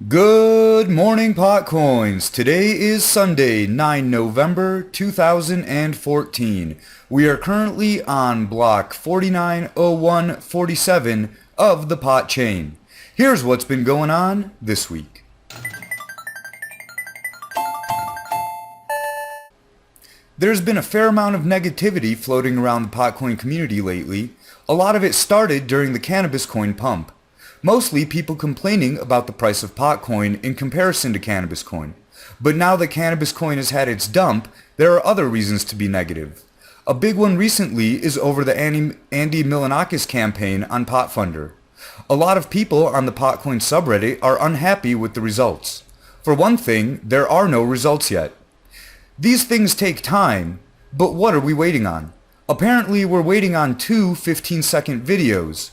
Good morning, PotCoins. Today is Sunday, 9 November 2014. We are currently on block 490147 of the Pot chain. Here's what's been going on this week. There's been a fair amount of negativity floating around the PotCoin community lately. A lot of it started during the cannabis coin pump. Mostly people complaining about the price of PotCoin in comparison to cannabis coin. But now that cannabis coin has had its dump, there are other reasons to be negative. A big one recently is over the Andy Milonakis campaign on PotFunder. A lot of people on the PotCoin subreddit are unhappy with the results. For one thing, there are no results yet. These things take time, but what are we waiting on? Apparently we're waiting on two 15-second videos.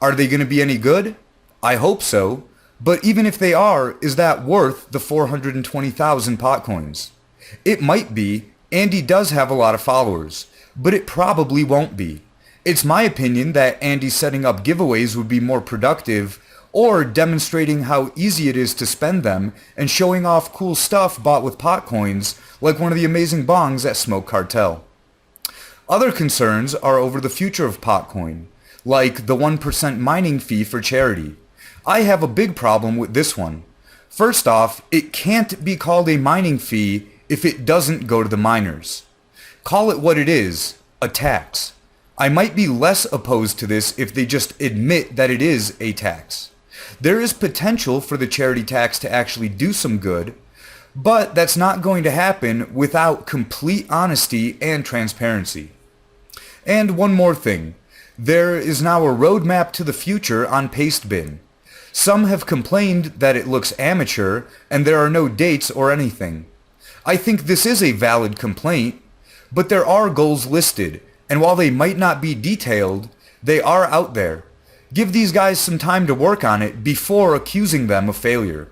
Are they going to be any good? I hope so, but even if they are, is that worth the 420,000 PotCoins? It might be. Andy does have a lot of followers, but it probably won't be. It's my opinion that Andy setting up giveaways would be more productive, or demonstrating how easy it is to spend them and showing off cool stuff bought with PotCoins, like one of the amazing bongs at Smoke Cartel. Other concerns are over the future of PotCoin, like the 1% mining fee for charity. I have a big problem with this one. First off, it can't be called a mining fee if it doesn't go to the miners. Call it what it is, a tax. I might be less opposed to this if they just admit that it is a tax. There is potential for the charity tax to actually do some good, but that's not going to happen without complete honesty and transparency. And one more thing. There is now a roadmap to the future on Pastebin. Some have complained that it looks amateur and there are no dates or anything. I think this is a valid complaint, but there are goals listed, and while they might not be detailed, they are out there. Give these guys some time to work on it before accusing them of failure.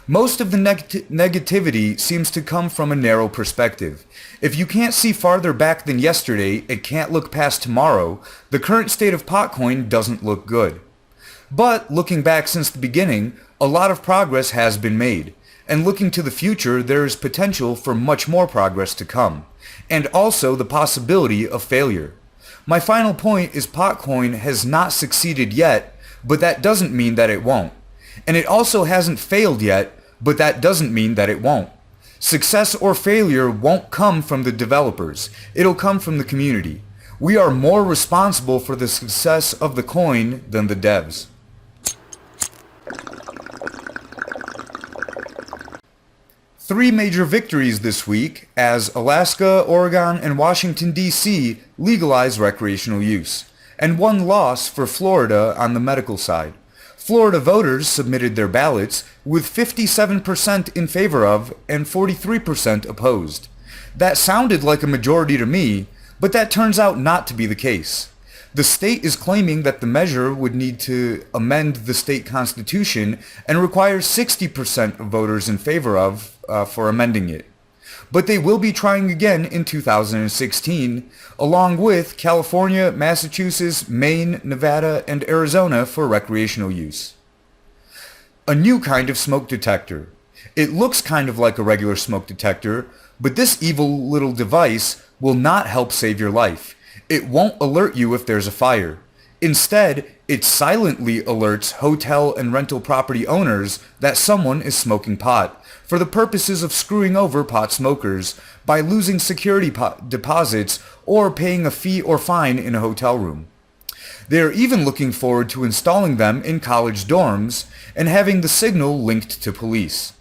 Most of the negativity seems to come from a narrow perspective. If you can't see farther back than yesterday and can't look past tomorrow, the current state of PotCoin doesn't look good. But looking back since the beginning, a lot of progress has been made. And looking to the future, there is potential for much more progress to come. And also the possibility of failure. My final point is PotCoin has not succeeded yet, but that doesn't mean that it won't. And it also hasn't failed yet, but that doesn't mean that it won't. Success or failure won't come from the developers. It'll come from the community. We are more responsible for the success of the coin than the devs. Three major victories this week as Alaska, Oregon, and Washington, D.C. legalize recreational use, and one loss for Florida on the medical side. Florida voters submitted their ballots with 57% in favor of and 43% opposed. That sounded like a majority to me, but that turns out not to be the case. The state is claiming that the measure would need to amend the state constitution and require 60% of voters in favor of for amending it. But they will be trying again in 2016, along with California, Massachusetts, Maine, Nevada, and Arizona for recreational use. A new kind of smoke detector. It looks kind of like a regular smoke detector, but this evil little device will not help save your life. It won't alert you if there's a fire. Instead, it silently alerts hotel and rental property owners that someone is smoking pot for the purposes of screwing over pot smokers by losing security deposits or paying a fee or fine in a hotel room. They are even looking forward to installing them in college dorms and having the signal linked to police.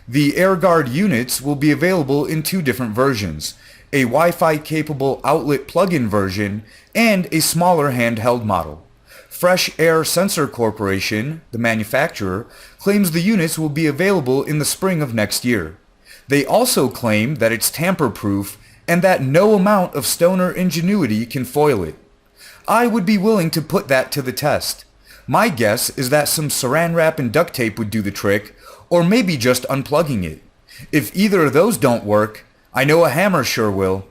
The AirGuard units will be available in two different versions, a Wi-Fi capable outlet plug-in version and a smaller handheld model. Fresh Air Sensor Corporation, the manufacturer, claims the units will be available in the spring of next year. They also claim that it's tamper-proof and that no amount of stoner ingenuity can foil it. I would be willing to put that to the test. My guess is that some saran wrap and duct tape would do the trick, or maybe just unplugging it. If either of those don't work, I know a hammer sure will.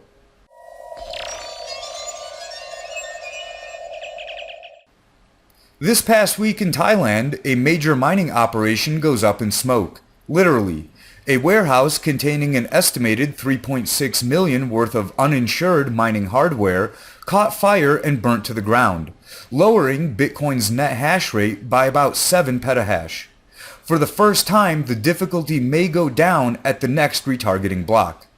This past week in Thailand, a major mining operation goes up in smoke. Literally. A warehouse containing an estimated 3.6 million worth of uninsured mining hardware caught fire and burnt to the ground, lowering Bitcoin's net hash rate by about 7 petahash. For the first time, the difficulty may go down at the next retargeting block.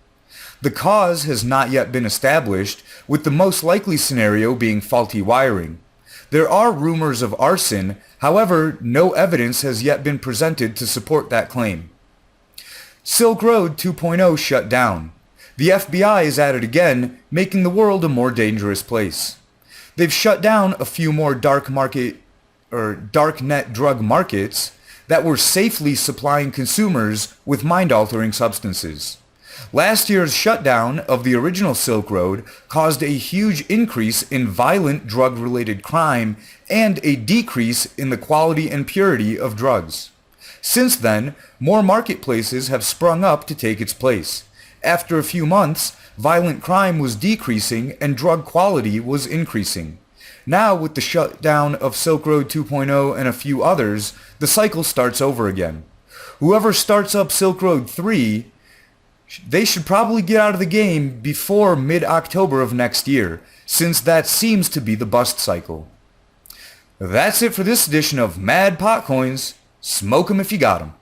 The cause has not yet been established, with the most likely scenario being faulty wiring. There are rumors of arson, however, no evidence has yet been presented to support that claim. Silk Road 2.0 shut down. The FBI is at it again, making the world a more dangerous place. They've shut down a few more darknet drug markets that were safely supplying consumers with mind-altering substances. Last year's shutdown of the original Silk Road caused a huge increase in violent drug-related crime and a decrease in the quality and purity of drugs. Since then, more marketplaces have sprung up to take its place. After a few months, violent crime was decreasing and drug quality was increasing. Now, with the shutdown of Silk Road 2.0 and a few others, the cycle starts over again. Whoever starts up Silk Road 3, they should probably get out of the game before mid-October of next year, since that seems to be the bust cycle. That's it for this edition of Mad PotCoins. Smoke 'em if you got 'em.